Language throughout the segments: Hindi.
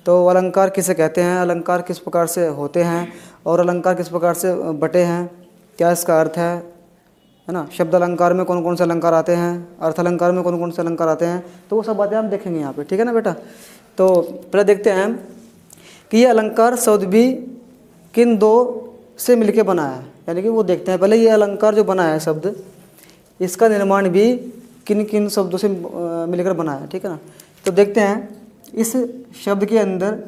तो अलंकार किसे कहते हैं, अलंकार किस प्रकार से होते हैं और अलंकार किस प्रकार से बटे हैं, क्या इसका अर्थ है ना। शब्द अलंकार में कौन कौन से अलंकार आते हैं, अर्थ अलंकार में कौन कौन से अलंकार आते हैं, तो वो सब बातें हम देखेंगे यहाँ पे, ठीक है ना बेटा। तो पहले देखते हैं कि ये अलंकार शब्द भी किन दो से मिलके बना है, यानी कि वो देखते हैं पहले ये अलंकार जो बना है शब्द, इसका निर्माण भी किन किन शब्दों से मिलकर बना है, ठीक है ना। तो देखते हैं इस शब्द के अंदर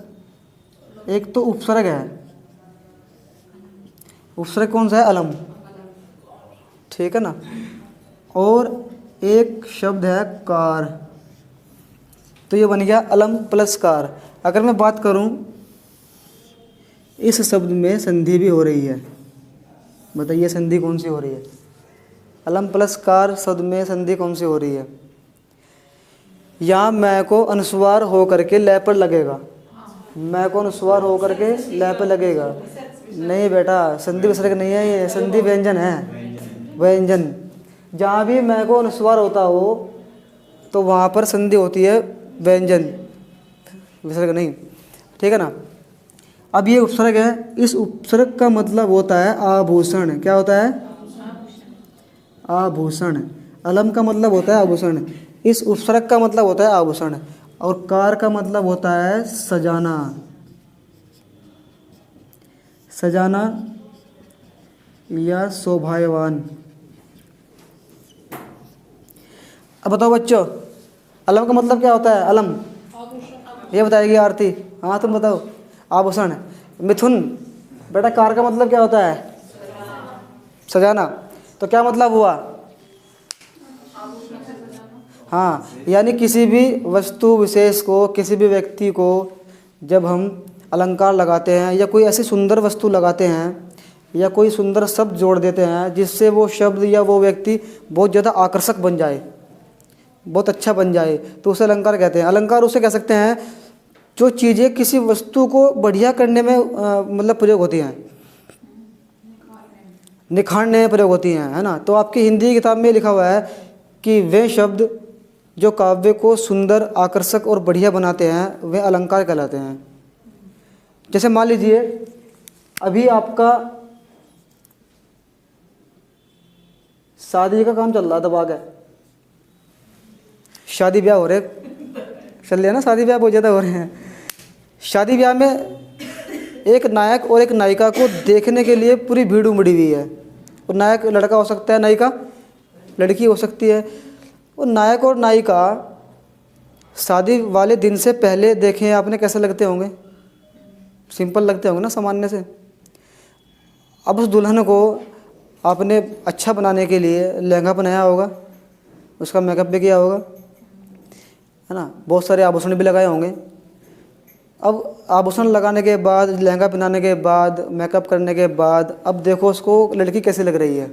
एक तो उपसर्ग है, उपसर्ग कौन सा है, अलम, ठीक है ना। और एक शब्द है कार, तो ये बन गया अलम प्लस कार। अगर मैं बात करूं इस शब्द में संधि भी हो रही है, बताइए संधि कौन सी हो रही है, अलम प्लस कार शब्द में संधि कौन सी हो रही है। यहाँ मैं को अनुस्वार हो करके लय पर लगेगा, मैं को अनुस्वार हो करके लय पर लगेगा, नहीं बेटा संधि विसर्ग नहीं है, ये संधि व्यंजन है, व्यंजन। जहाँ भी मैं को अनुस्वार होता हो तो वहाँ पर संधि होती है व्यंजन, विसर्ग नहीं, ठीक है ना। अब ये उपसर्ग है, इस उपसर्ग का मतलब होता है आभूषण, क्या होता है, आभूषण। अलम का मतलब होता है आभूषण, इस उपसर्ग का मतलब होता है आभूषण, और कार का मतलब होता है सजाना, सजाना या शोभायमान। अब बताओ बच्चों अलम का मतलब क्या होता है, अलम ये बताएगी आरती, हाँ तुम बताओ, आभूषण। मिथुन बेटा कार का मतलब क्या होता है, सजाना, तो क्या मतलब हुआ, हाँ, यानी किसी भी वस्तु विशेष को, किसी भी व्यक्ति को जब हम अलंकार लगाते हैं या कोई ऐसी सुंदर वस्तु लगाते हैं या कोई सुंदर शब्द जोड़ देते हैं जिससे वो शब्द या वो व्यक्ति बहुत ज़्यादा आकर्षक बन जाए, बहुत अच्छा बन जाए, तो उसे अलंकार कहते हैं। अलंकार उसे कह सकते हैं जो चीज़ें किसी वस्तु को बढ़िया करने में मतलब प्रयोग होती हैं, निखारने में प्रयोग होती हैं, है ना। तो आपकी हिंदी की किताब में लिखा हुआ है कि वे शब्द जो काव्य को सुंदर, आकर्षक और बढ़िया बनाते हैं वे अलंकार कहलाते हैं। जैसे मान लीजिए अभी आपका शादी का काम चल रहा, दबा के शादी ब्याह हो रहे, चल रहे हैं ना, शादी ब्याह बहुत ज़्यादा हो रहे हैं। शादी ब्याह में एक नायक और एक नायिका को देखने के लिए पूरी भीड़ उमड़ी हुई है, और नायक लड़का हो सकता है, नायिका लड़की हो सकती है। और नायक और नायिका शादी वाले दिन से पहले देखें आपने, कैसे लगते होंगे, सिंपल लगते होंगे ना सामान्य से। अब उस दुल्हन को आपने अच्छा बनाने के लिए लहंगा पहनाया होगा, उसका मेकअप भी किया होगा, है ना, बहुत सारे आभूषण भी लगाए होंगे। अब आभूषण लगाने के बाद, लहंगा पहनाने के बाद, मेकअप करने के बाद, अब देखो उसको लड़की कैसे लग रही है।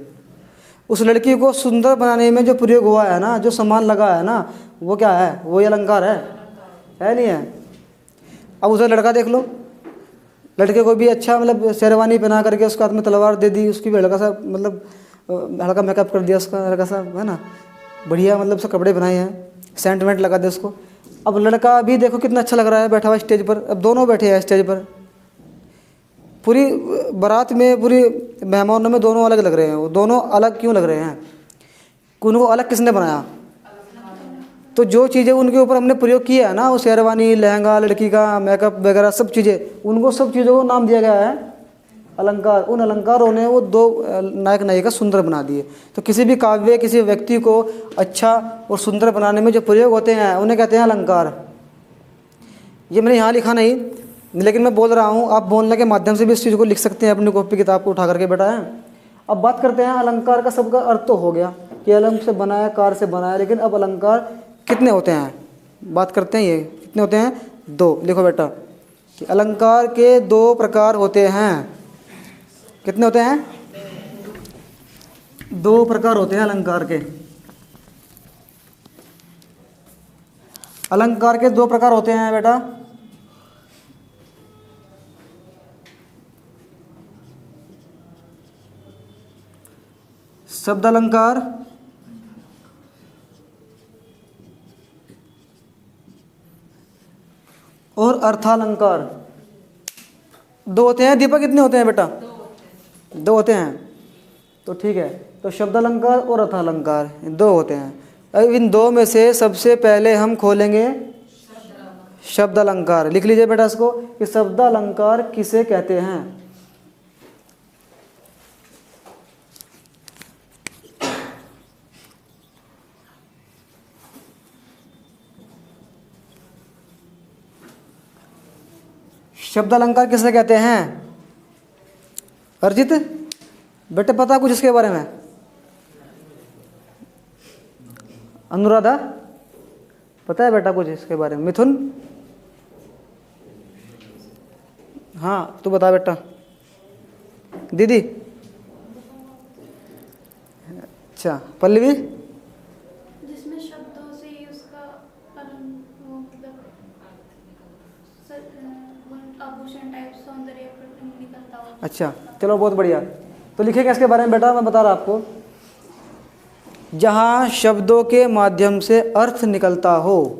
उस लड़की को सुंदर बनाने में जो प्रयोग हुआ है ना, जो सामान लगा है ना, वो क्या है, वो ये अलंकार है नहीं है। अब उसे लड़का देख लो, लड़के को भी अच्छा मतलब शेरवानी पहना करके उसके हाथ में तलवार दे दी, उसकी भी हल्का सा मतलब हल्का मेकअप कर दिया उसका, हल्का सा, है ना, बढ़िया मतलब उसके कपड़े बनाए हैं, सेंट वेंट लगा दे उसको। अब लड़का भी देखो कितना अच्छा लग रहा है बैठा हुआ स्टेज पर, अब दोनों बैठे हैं स्टेज पर, पूरी बारात में, पूरी मेहमानों में दोनों अलग लग रहे हैं। वो दोनों अलग क्यों लग रहे हैं, उनको अलग किसने बनाया, तो जो चीज़ें उनके ऊपर हमने प्रयोग किया है ना, वो शेरवानी, लहंगा, लड़की का मेकअप वगैरह सब चीज़ें, उनको सब चीज़ों को नाम दिया गया है अलंकार। उन अलंकारों ने वो दो नायक नायिका सुंदर बना दिए। तो किसी भी काव्य, किसी व्यक्ति को अच्छा और सुंदर बनाने में जो प्रयोग होते हैं उन्हें कहते हैं अलंकार। ये मैंने यहाँ लिखा नहीं, लेकिन मैं बोल रहा हूँ, आप बोलने के माध्यम से भी इस चीज़ को लिख सकते हैं अपनी कॉपी किताब को उठा करके बेटा है। अब बात करते हैं अलंकार का, सबका अर्थ तो हो गया कि अलम से बनाया, कार से बनाया, लेकिन अब अलंकार कितने होते हैं, बात करते हैं। ये कितने होते हैं, दो। लिखो बेटा कि अलंकार के दो प्रकार होते हैं। कितने होते हैं, दो प्रकार होते हैं अलंकार के। अलंकार के दो प्रकार होते हैं बेटा, शब्द अलंकार और अर्थालंकार। दो होते हैं दीपक, कितने होते हैं बेटा? दो होते हैं। तो ठीक है, तो शब्दालंकार और अर्थालंकार दो होते हैं। अब इन दो में से सबसे पहले हम खोलेंगे शब्दालंकार। लिख लीजिए बेटा इसको कि शब्दालंकार किसे कहते हैं। शब्दालंकार किसे कहते हैं? अर्जित बेटे पता कुछ इसके बारे में? अनुराधा पता है बेटा कुछ इसके बारे में? मिथुन हाँ तू बता बेटा। दीदी अच्छा। पल्लवी? जिसमें शब्दों से ही उसका वो मतलब आभूषण टाइप सौंदर्य निकलता हो। अच्छा चलो बहुत बढ़िया। तो लिखेंगे इसके बारे में बेटा, मैं बता रहा आपको। जहाँ शब्दों के माध्यम से अर्थ निकलता हो,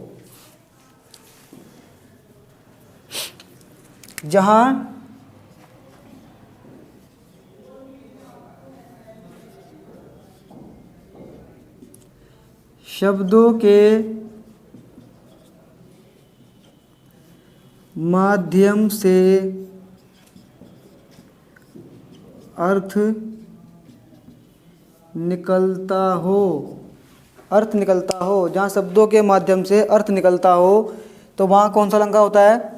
जहाँ शब्दों के माध्यम से अर्थ निकलता हो, अर्थ निकलता हो, जहाँ शब्दों के माध्यम से अर्थ निकलता हो, तो वहाँ कौन सा अलंकार होता है?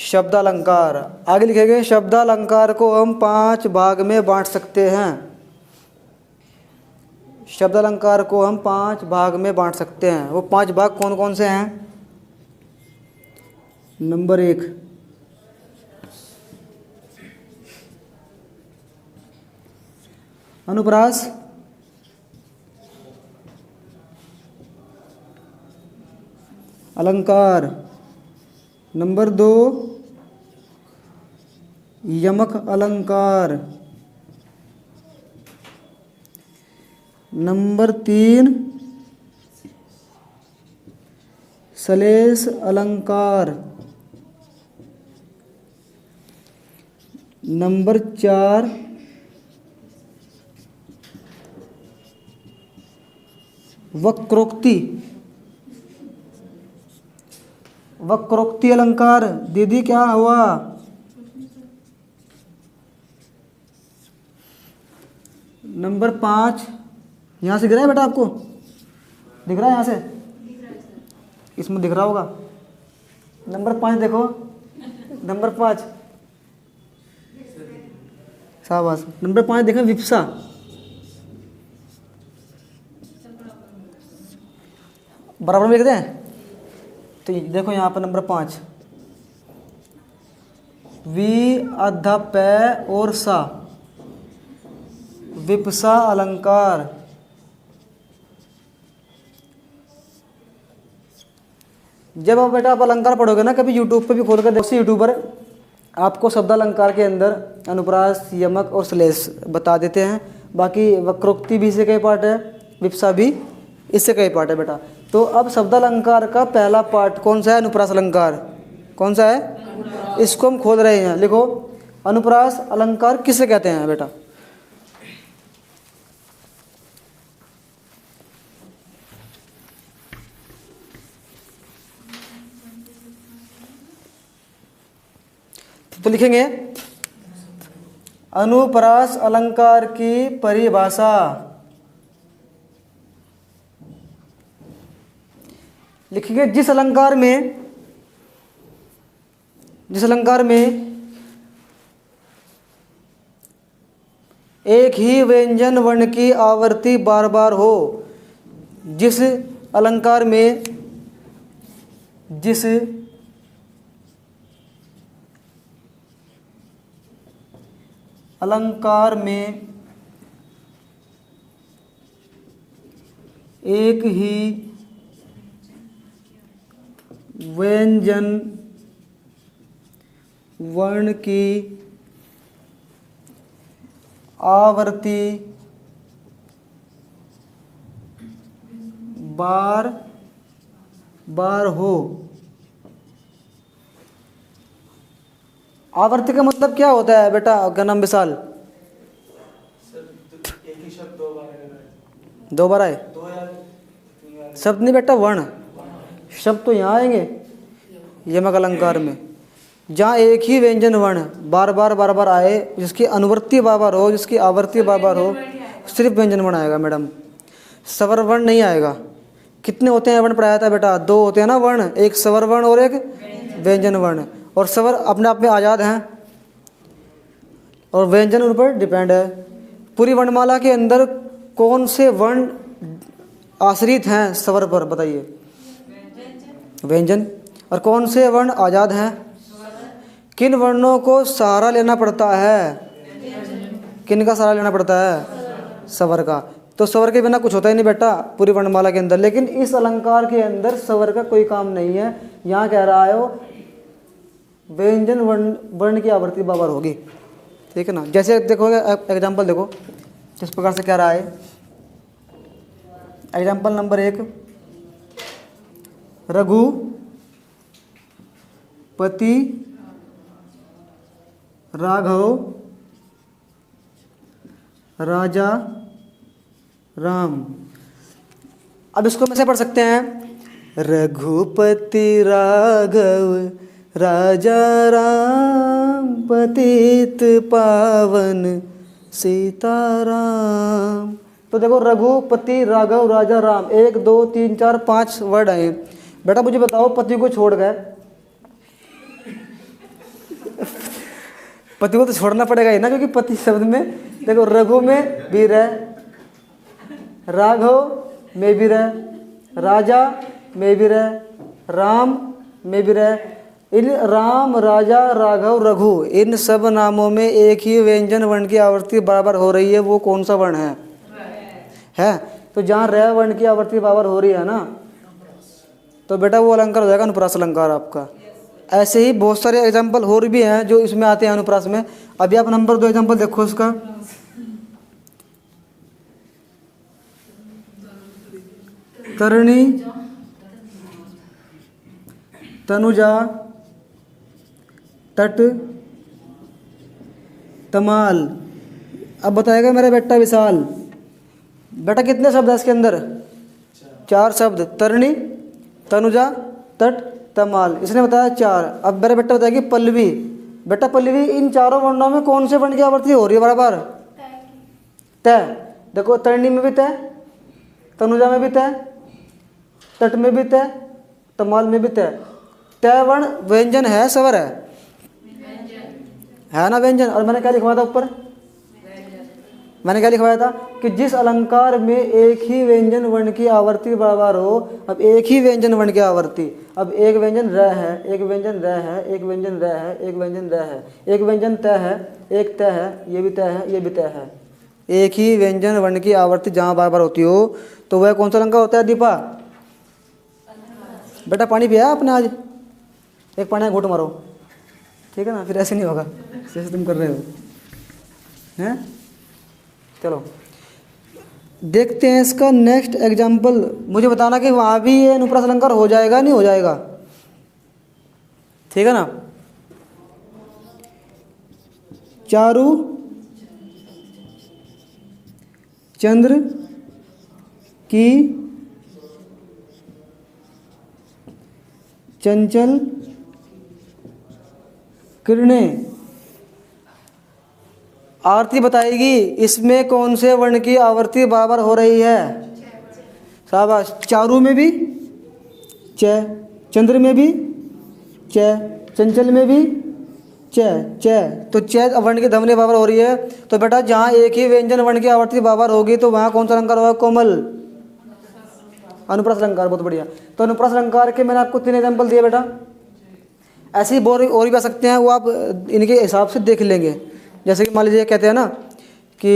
शब्दालंकार। आगे लिखेंगे शब्दालंकार को हम 5 भाग में बांट सकते हैं। शब्दालंकार को हम 5 भाग में बांट सकते हैं। वो 5 भाग कौन कौन से हैं? नंबर 1 अनुप्रास, अलंकार। नंबर 2 यमक अलंकार। नंबर 3 श्लेष अलंकार। नंबर 4 वक्रोक्ति। वक्रोक्ति अलंकार। दीदी क्या हुआ? नंबर 5 यहाँ से दिख रहा है बेटा आपको? दिख रहा है यहाँ से? इसमें दिख रहा होगा। नंबर 5 देखो, नंबर 5 शाबाश। नंबर 5 देखो विप्सा। बराबर में लिख दें? तो देखो यहाँ पर नंबर 5 वी आधा पै और सा, विप्सा अलंकार। जब आप बेटा आप अलंकार पढ़ोगे ना कभी यूट्यूब पे भी खोल कर देखो, यूट्यूबर आपको शब्दालंकार के अंदर अनुप्रास, यमक और श्लेष बता देते हैं। बाकी वक्रोक्ति भी इससे कई पार्ट है, विप्सा भी इससे कई पार्ट है बेटा। तो अब शब्दालंकार का पहला पार्ट कौन सा है? अनुप्रास अलंकार। कौन सा है? इसको हम खोल रहे हैं। लिखो अनुप्रास अलंकार किसे कहते हैं बेटा? तो लिखेंगे अनुप्रास अलंकार की परिभाषा। लिखेंगे जिस अलंकार में एक ही व्यंजन वर्ण की आवृत्ति बार बार हो। जिस अलंकार में एक ही व्यंजन वर्ण की आवृत्ति बार बार हो, आवर्ती का मतलब क्या होता है बेटा, क्या नाम विशाल? एक ही शब्द दो बार आएगा। दो बार आए? दो या तीन बार। शब्द नहीं बेटा, वर्ण। शब्द तो यहाँ आएंगे यमक अलंकार में, जहाँ एक ही व्यंजन वर्ण बार बार आए, जिसकी अनुवर्ती बार हो, जिसकी आवर्ती बार हो, सिर्फ व्यंजन वर्ण आएगा मैडम, स्वर वर्ण नहीं आएगा। कितने होते हैं वर्ण पढ़ाया था बेटा? दो होते हैं ना वर्ण, एक स्वर वर्ण और एक व्यंजन वर्ण। और स्वर अपने आप में आज़ाद हैं और व्यंजन उन पर डिपेंड है। पूरी वर्णमाला के अंदर कौन से वर्ण आश्रित हैं स्वर पर, बताइए? व्यंजन। और कौन से वर्ण आज़ाद हैं? किन वर्णों को सहारा लेना पड़ता है? किन का सहारा लेना पड़ता है? स्वर का। तो स्वर के बिना कुछ होता ही नहीं बेटा पूरी वर्णमाला के अंदर। लेकिन इस अलंकार के अंदर स्वर का कोई काम नहीं है। यहाँ कह रहा है वो व्यंजन वर्ण की आवर्ती बार होगी, ठीक है ना। जैसे देखोगे एग्जाम्पल देखो किस प्रकार से कह रहा है। एग्जाम्पल नंबर 1, रघु पति राघव राजा राम। अब इसको कैसे पढ़ सकते हैं? रघुपति राघव राजा राम पतित पावन सीताराम। तो देखो रघुपति राघव राजा राम, 1 2 3 4 5 वर्ड आए। बेटा मुझे बताओ पति को छोड़ गए, पति को तो छोड़ना पड़ेगा ही ना, क्योंकि पति शब्द में देखो रघु में भी रह, राघव में भी रह, राजा में भी रह, राम में भी रह। इन राम राजा राघव रघु इन सब नामों में एक ही व्यंजन वर्ण की आवर्ती बराबर हो रही है। वो कौन सा वर्ण है? तो जहाँ र वर्ण की आवर्ती बराबर हो रही है ना, तो बेटा वो अलंकार हो जाएगा अनुप्रास अलंकार आपका। ऐसे ही बहुत सारे एग्जाम्पल और भी हैं जो इसमें आते हैं अनुप्रास में। अभी आप नंबर 2 एग्जाम्पल देखो इसका। तरणी तनुजा तट तमाल। अब बताएगा मेरा बेटा विशाल, बेटा कितने शब्द है इसके अंदर? 4 शब्द, तरणी तनुजा तट तमाल। इसने बताया 4। अब मेरा बेटा बताएगी पल्लवी। बेटा पल्लवी इन चारों वर्णों में कौन से वर्ण की आवर्ती हो रही है बराबर? तय। देखो तरणी में भी तय, तनुजा में भी तय, तट में भी तय, तमाल में भी तय। तय वर्ण व्यंजन है स्वर है ना व्यंजन। और मैंने क्या लिखवाया था ऊपर? मैंने क्या लिखवाया था कि जिस अलंकार में एक ही व्यंजन वर्ण की आवर्ती बराबर हो। अब एक ही व्यंजन वर्ण की आवर्ती, अब एक व्यंजन र है, एक व्यंजन र है, एक व्यंजन र है, एक व्यंजन र है, एक व्यंजन तय है, एक तय है, ये भी तय है, ये भी तय है। एक ही व्यंजन वर्ण की आवर्ती जहाँ बार बार होती हो तो वह कौन सा अलंकार होता है दीपा? बेटा पानी पिया आपने आज? एक पानी घूंट मारो, ठीक है ना, फिर ऐसे नहीं होगा जैसे तुम कर रहे हो हैं। चलो देखते हैं इसका नेक्स्ट एग्जाम्पल। मुझे बताना कि वहाँ भी ये अनुप्रास अलंकार हो जाएगा नहीं हो जाएगा, ठीक है ना। चारु चंद्र की चंचल किरणें। आरती बताएगी इसमें कौन से वर्ण की आवर्ती बराबर हो रही है। शाबाश। चारु में भी च, चंद्र में भी च, चंचल में भी च। तो च वर्ण की ध्वनि बराबर हो रही है। तो बेटा जहाँ एक ही व्यंजन वर्ण की आवर्ती बराबर होगी तो वहाँ कौन सा अलंकार होगा? कोमल, अनुप्रास अलंकार। बहुत बढ़िया। तो अनुप्रास अलंकार के मैंने आपको 3 एग्जाम्पल दिए बेटा। ऐसे ही और भी आ सकते हैं, वो आप इनके हिसाब से देख लेंगे। जैसे कि मान लीजिए कहते हैं ना कि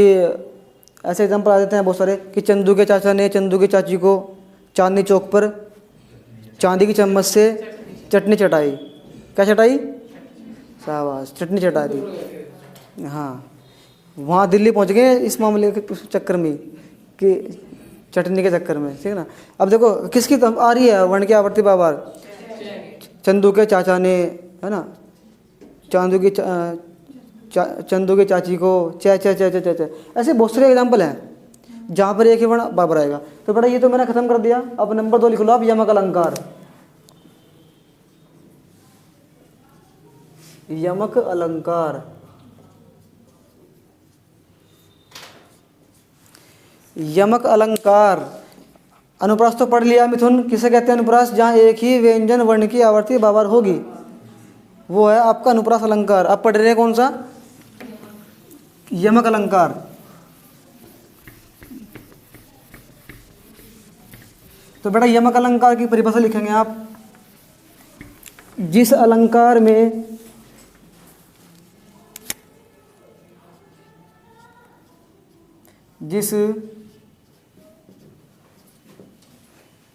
ऐसे एग्जाम्पल आ जाते हैं बहुत सारे कि चंदू के चाचा ने चंदू की चाची को चांदनी चौक पर चांदी की चम्मच से चटनी चटाई। क्या चटाई? शाबाश, चटनी चटा दी। हाँ, वहाँ दिल्ली पहुँच गए इस मामले के चक्कर में कि चटनी के चक्कर में, ठीक है ना। अब देखो किसकी आ रही है वर्ण की आवर्ती बार? चंदू के चाचा ने, है ना, चंदू की चाची को, च च च च च च। ऐसे बहुत सारे एग्जाम्पल हैं जहाँ पर एक ही वर्ण बराबर आएगा। तो बेटा ये तो मैंने खत्म कर दिया। अब नंबर 2 लिख लो आप, यमक अलंकार। यमक अलंकार, यमक अलंकार। अनुप्रास तो पढ़ लिया मिथुन। किसे कहते हैं अनुप्रास? जहाँ एक ही व्यंजन वर्ण की आवर्ती बार होगी, वो है आपका अनुप्रास अलंकार। आप पढ़ रहे हैं कौन सा? यमक अलंकार। तो बेटा यमक अलंकार की परिभाषा लिखेंगे आप, जिस अलंकार में जिस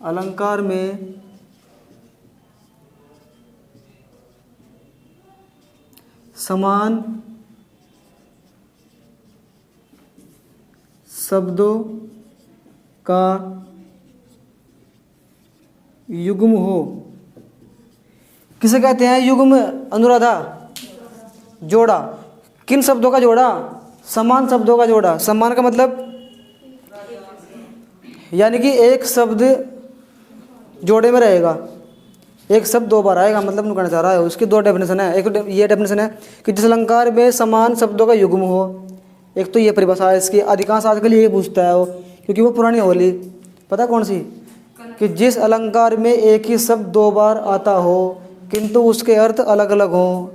अलंकार में समान शब्दों का युग्म हो। किसे कहते हैं युग्म अनुराधा? जोड़ा। किन शब्दों का जोड़ा? समान शब्दों का जोड़ा। समान का मतलब यानी कि एक शब्द जोड़े में रहेगा, एक शब्द 2 बार आएगा, मतलब कहना चाह रहा है। उसकी 2 डेफिनेशन है। एक ये डेफिनेशन है कि जिस अलंकार में समान शब्दों का युग्म हो। एक तो ये परिभाषा है इसकी, अधिकांश आजकल ये पूछता है वो, क्योंकि वो पुरानी होली। पता कौन सी? कि जिस अलंकार में एक ही शब्द 2 बार आता हो किंतु उसके अर्थ अलग अलग हों।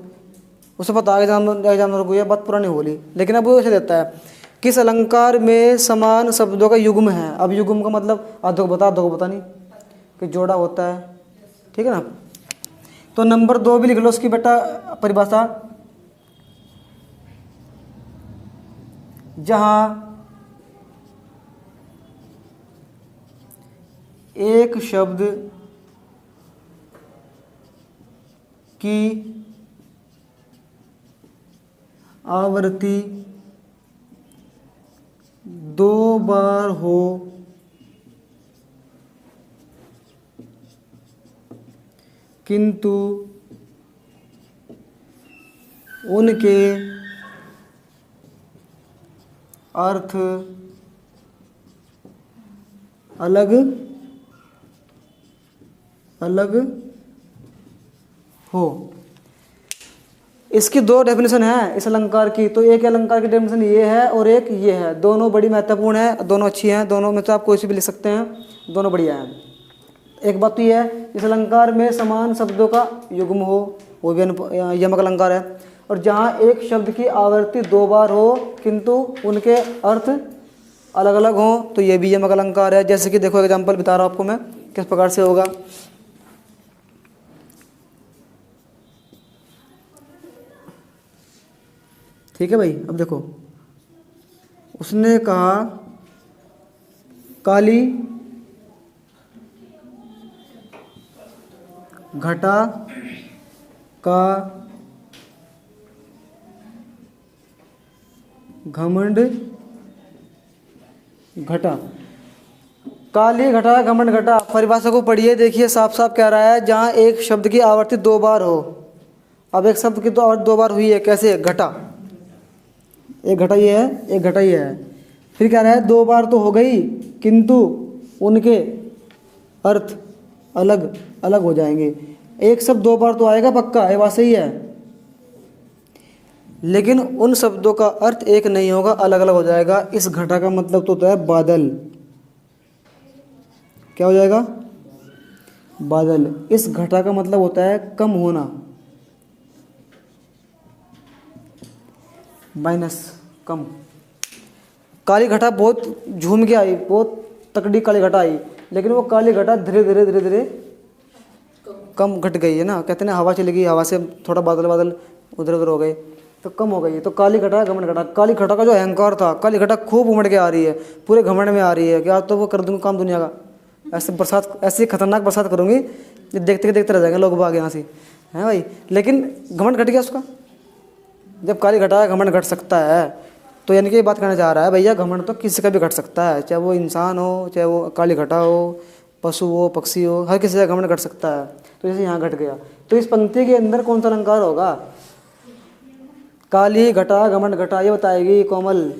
उसे पता है एग्जाम को, ये बात पुरानी होली, लेकिन अब वो ऐसे देता है, किस अलंकार में समान शब्दों का युग्म है। अब युग्म का मतलब आधो को बता नहीं कि जोड़ा होता है, ठीक है ना। तो नंबर 2 भी लिख लो उसकी बेटा परिभाषा, जहाँ एक शब्द की आवृत्ति 2 बार हो किंतु उनके अर्थ अलग अलग हो। इसकी 2 डेफिनेशन है इस अलंकार की। तो एक अलंकार की डेफिनेशन ये है और एक ये है, दोनों बड़ी महत्वपूर्ण है, दोनों अच्छी हैं। दोनों में से आप कोई सी भी लिख सकते हैं, दोनों बढ़िया हैं। एक बात तो ये है, इस अलंकार में समान शब्दों का युग्म हो, वो भी यमक अलंकार है। और जहाँ एक शब्द की आवृत्ति 2 बार हो किंतु उनके अर्थ अलग अलग हों, तो ये भी यमक अलंकार है। जैसे कि देखो एग्जाम्पल बता रहा हूँ आपको मैं किस प्रकार से होगा। ठीक है भाई। अब देखो, उसने कहा काली घटा का घमंड घटा। काली घटा घमंड घटा, परिभाषा को पढ़िए, देखिए साफ साफ कह रहा है जहाँ एक शब्द की आवर्ती 2 बार हो। अब एक शब्द की तो आवर्ती 2 बार हुई है, कैसे? घटा, एक घटा ये है, एक घटा ये है। फिर कह रहा है 2 बार तो हो गई किंतु उनके अर्थ अलग अलग हो जाएंगे। एक शब्द 2 बार तो आएगा पक्का, ये बात सही है, लेकिन उन शब्दों का अर्थ एक नहीं होगा, अलग अलग हो जाएगा। इस घटा का मतलब तो होता है बादल। क्या हो जाएगा? बादल। इस घटा का मतलब होता है कम होना, माइनस, कम। काली घटा बहुत झूम के आई, बहुत तकड़ी काली घटा आई, लेकिन वो काली घटा धीरे धीरे धीरे धीरे कम घट गई है ना। कहते हैं हवा चली गई, हवा से थोड़ा बादल बादल उधर उधर हो गए तो कम हो गई। तो काली घटा घमंड घटा, काली घटा का जो अहंकार था, काली घटा खूब उमड़ के आ रही है, पूरे घमंड में आ रही है कि आज तो वो कर दूंगा काम दुनिया का। ऐसे बरसात, ऐसी खतरनाक बरसात करूंगी, देखते देखते रह जाएंगे लोग भाग यहाँ से, हैं भाई। लेकिन घमंड घट गया उसका। जब काली घटा घमंड घट सकता है, तो यानी कि ये बात कहना चाह रहा है भैया घमंड तो किसी का भी घट सकता है, चाहे वो इंसान हो, चाहे वो काली घटा हो, पशु हो, पक्षी हो, हर किसी का घमंड घट सकता है। तो जैसे यहाँ घट गया, तो इस पंक्ति के अंदर कौन सा अलंकार होगा? काली घटा घमंड घटा, ये बताएगी कोमल।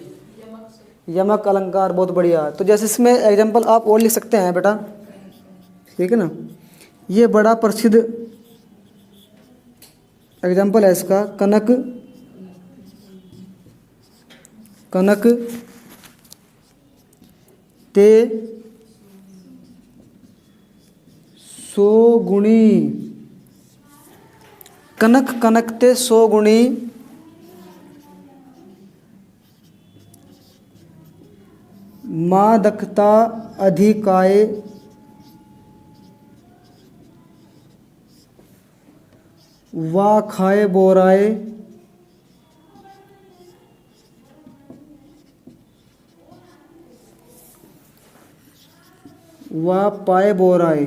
यमक अलंकार, बहुत बढ़िया। तो जैसे इसमें एग्जाम्पल आप और लिख सकते हैं बेटा, ठीक है ना। ये बड़ा प्रसिद्ध एग्जाम्पल है इसका, कनक कनक ते सो गुणी, कनक कनक ते सो गुणी, मादकता अधिकाय, वा खाए बोराए, वा पाए बोराए।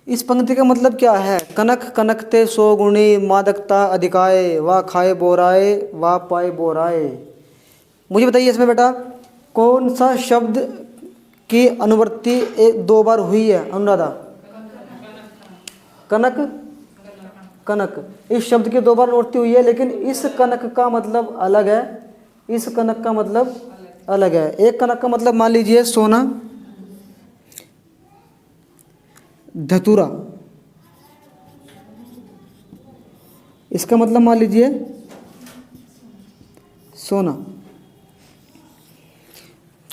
इस पंक्ति का मतलब क्या है? कनक कनकते सो गुणी, मादकता अधिकाय, वा खाए बोराए, वा पाए बोराए। मुझे बताइए इसमें बेटा कौन सा शब्द की अनुवृत्ति एक दो बार हुई है अनुराधा? कनक कनक, इस शब्द की दो बार अनुवृत्ति हुई है, लेकिन इस कनक का मतलब अलग है, इस कनक का मतलब अलग है। एक कनक का मतलब मान लीजिए सोना, धतूरा, इसका मतलब मान लीजिए सोना।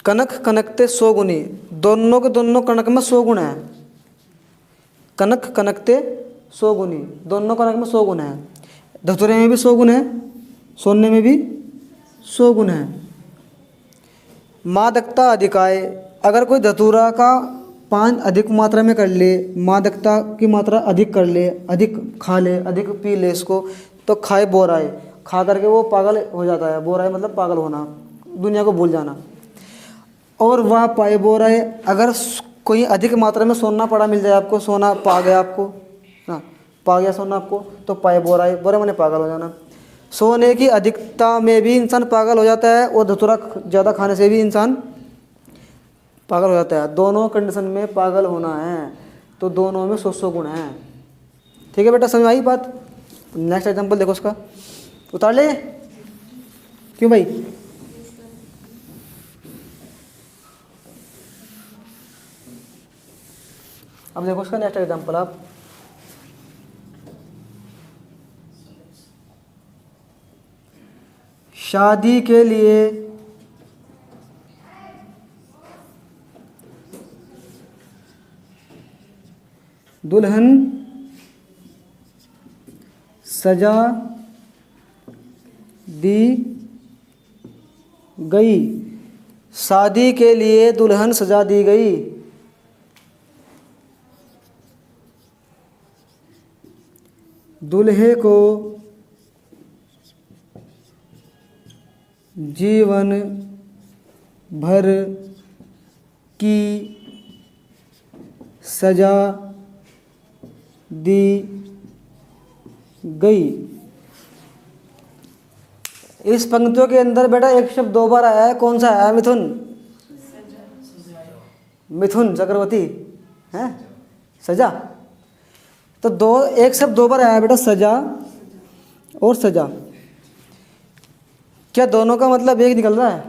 कनक कनकते सो गुणी, दोनों के दोनों कनक में 100 गुण है। कनक कनकते सो गुणी, दोनों कनक में 100 गुण है। धतूरे में भी 100 गुण है, सोने में भी 100 गुण है। मादकता अधिकाय, अगर कोई धतूरा का पान अधिक मात्रा में कर ले, मादकता की मात्रा अधिक कर ले, अधिक खा ले, अधिक पी ले इसको, तो खाए बोराए, खा करके वो पागल हो जाता है। बोराए मतलब पागल होना, दुनिया को भूल जाना। और वह पाए बोराए, अगर कोई अधिक मात्रा में सोना पड़ा मिल जाए आपको, सोना पा गया आपको, हाँ पा गया सोना आपको, तो पाए बोराए, बोरा मैंने पागल हो जाना। सोने की अधिकता में भी इंसान पागल हो जाता है, और धतूरा ज़्यादा खाने से भी इंसान पागल हो जाता है। दोनों कंडीशन में पागल होना है, तो दोनों में 100 गुण हैं। ठीक है बेटा, समझ आई बात? नेक्स्ट एग्जांपल देखो उसका, उतार ले। क्यों भाई? अब देखो उसका नेक्स्ट एग्जांपल आप, शादी के लिए दुल्हन सजा दी गई, शादी के लिए दुल्हन सजा दी गई। दूल्हे को जीवन भर की सजा दी गई। इस पंक्तियों के अंदर बेटा एक शब्द दो बार आया है, कौन सा आया? मिथुन, मिथुन चक्रवर्ती है, सजा। तो एक शब्द दो बार आया बेटा, सजा और सजा। क्या दोनों का मतलब एक निकल रहा है?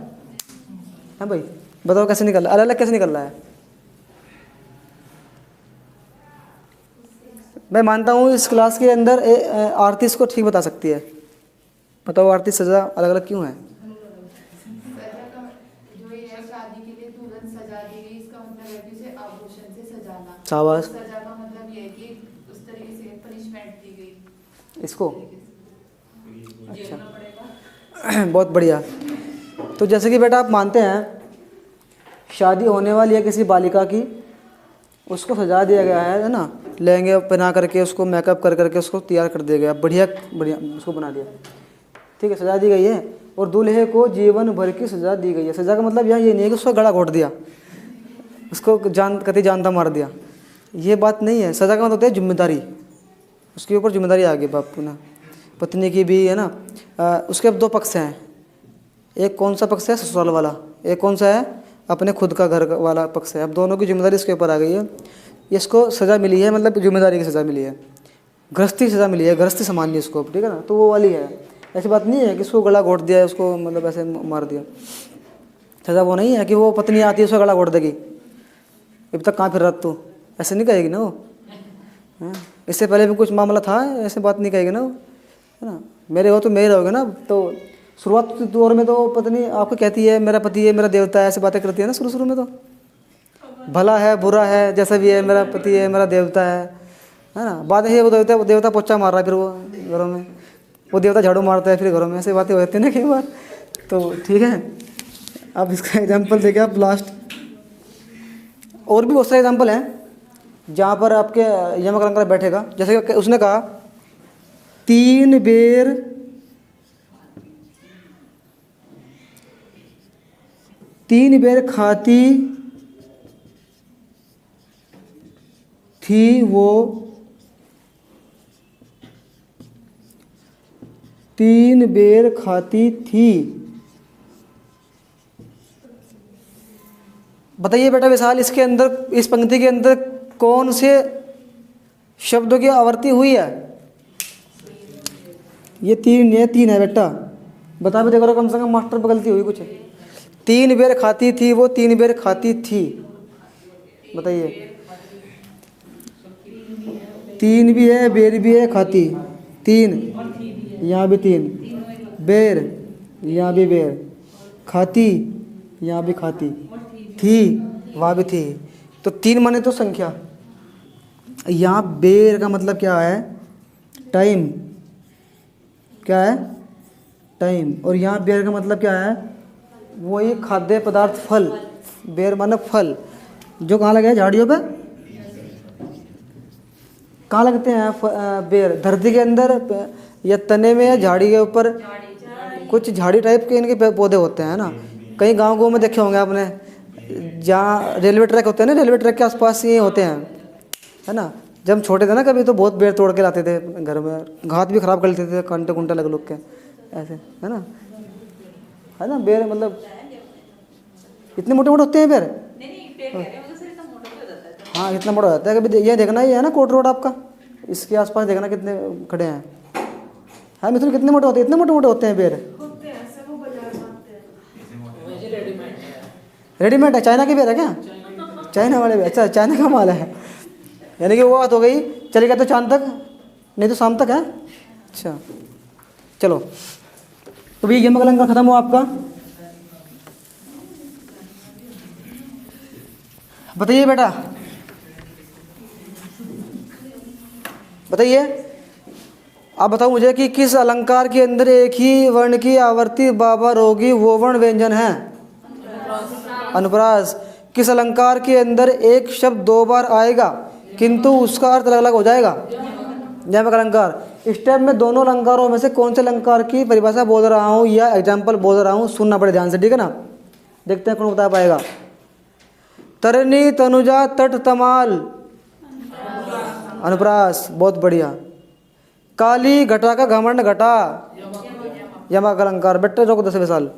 हाँ भाई बताओ कैसे निकल रहा है, अलग अलग कैसे निकल रहा है? मैं मानता हूँ इस क्लास के अंदर आरती इसको ठीक बता सकती है। बताओ आरती, सजा अलग अलग क्यों है? सजा का जो ये है, शादी के लिए दुल्हन सजा दी गई, इसका मतलब है कि उसे आभूषण से सजाना। शाबाश। सजा का मतलब ये है कि उस तरीके से पनिशमेंट दी गई इसको, अच्छा बहुत बढ़िया। तो जैसे कि बेटा आप मानते हैं शादी होने वाली है किसी बालिका की, उसको सजा दिया गया है ना, लहंगे पहना करके उसको मेकअप कर करके उसको तैयार कर दिया गया, बढ़िया बढ़िया उसको बना दिया, ठीक है, सजा दी गई है। और दूल्हे को जीवन भर की सजा दी गई है। सजा का मतलब यहाँ ये नहीं है कि उसको गला घोट दिया, उसको कति जानता मार दिया, ये बात नहीं है। सजा का मतलब होता है जिम्मेदारी, उसके ऊपर जिम्मेदारी आ गई बापू ना, पत्नी की भी है ना। उसके अब दो पक्ष हैं, एक कौन सा पक्ष है? ससुराल वाला। एक कौन सा है? अपने खुद का घर वाला पक्ष है। अब दोनों की जिम्मेदारी इसके ऊपर आ गई है। इसको सज़ा मिली है, मतलब जिम्मेदारी की सज़ा मिली है, गृहस्थी की सज़ा मिली है, गृहस्थी संभालनी इसको, ठीक है ना। तो वो वाली है, ऐसी बात नहीं है कि इसको गला घोट दिया, उसको मतलब ऐसे मार दिया। सज़ा वो नहीं है कि वो पत्नी आती है उसको गला घोट देगी, अब तक कहाँ फिर रहा तू, ऐसे नहीं कहेगी ना वो। हाँ, इससे पहले भी कुछ मामला था, ऐसे बात नहीं कहेगी ना वो, है ना। मेरे हो तो मेरे रहोगे ना। तो शुरुआत दौर में तो पत्नी आपको कहती है मेरा पति है, मेरा देवता है, ऐसे बातें करती है ना शुरू में। तो भला है बुरा है जैसा भी है, मेरा पति है, मेरा देवता है ना। बाद में वो देवता पोछा मार रहा है फिर वो घरों में, वो देवता झाड़ू मारता है फिर घरों में, ऐसे बातें होती है ना कई बार। तो ठीक है, अब इसका एग्जाम्पल देखिए आप लास्ट। और भी बहुत सारे एग्जाम्पल हैं जहाँ पर आपके यमक अलंकार बैठेगा। जैसे कि उसने कहा 3 बेर खाती थी वो, 3 बेर खाती थी। बताइए बेटा विशाल, इसके अंदर, इस पंक्ति के अंदर कौन से शब्दों की आवृत्ति हुई है? ये 3 है बेटा, बता भी देखो कम से कम मास्टर पर गलती हुई कुछ। 3 बेर खाती थी वो, 3 बेर खाती थी, बताइए। 3 भी है, बेर भी है, खाती 3, यहाँ भी 3, बेर यहाँ भी बेर, खाती यहाँ भी खाती, थी वहाँ भी थी। तो 3 माने तो संख्या। यहाँ बेर का मतलब क्या है? टाइम। क्या है? टाइम। और यहाँ बेर का मतलब क्या है? वही खाद्य पदार्थ, फल। बेर माने फल, जो कहाँ लगे हैं? झाड़ियों पे। कहाँ लगते हैं बेर? धरती के अंदर या तने में या झाड़ी के ऊपर, कुछ झाड़ी टाइप के इनके पौधे होते हैं ना। कई गाँव में देखे होंगे आपने, जहाँ रेलवे ट्रैक होते हैं ना, रेलवे ट्रैक के आसपास ये होते हैं, है ना। जब हम छोटे थे ना, कभी तो बहुत बेर तोड़ के लाते थे घर में, घात भी खराब कर लेते थे, कांटे कुंटे लग के ऐसे, है ना। बेर मतलब इतने मोटे मोटे होते हैं बेर। हाँ, इतना मोटा हो जाता है। कभी ये देखना, ये है ना कोट रोड आपका, इसके आसपास देखना कितने खड़े हैं। हाँ मित्रों, कितने मोटे होते हैं? इतने मोटे मोटे होते हैं बेर। रेडीमेड है? चाइना के बेर है क्या? चाइना वाले बेर, अच्छा चाइना का माल है। यानी कि वो बात हो गई, चलेगा तो चांद तक, नहीं तो शाम तक है। अच्छा चलो, तो ये यमक अलंकार खत्म हुआ आपका। बताइए बेटा, बताइए, आप बताओ मुझे कि किस अलंकार के अंदर एक ही वर्ण की आवर्ती बाबर होगी, वो वर्ण व्यंजन है? अनुप्रास। किस अलंकार के अंदर एक शब्द 2 बार आएगा किंतु उसका अर्थ अलग अलग हो जाएगा? यमक अलंकार। इस टाइम में दोनों अलंकारों में से कौन से अलंकार की परिभाषा बोल रहा हूँ या एग्जाम्पल बोल रहा हूँ, सुनना पड़े ध्यान से, ठीक है ना। देखते हैं कौन बता पाएगा। तरनी तनुजा तट तमाल, अनुप्रास, बहुत बढ़िया। काली घटा का घमंड घटा, यमक अलंकार। बेटे रोक 10 साल।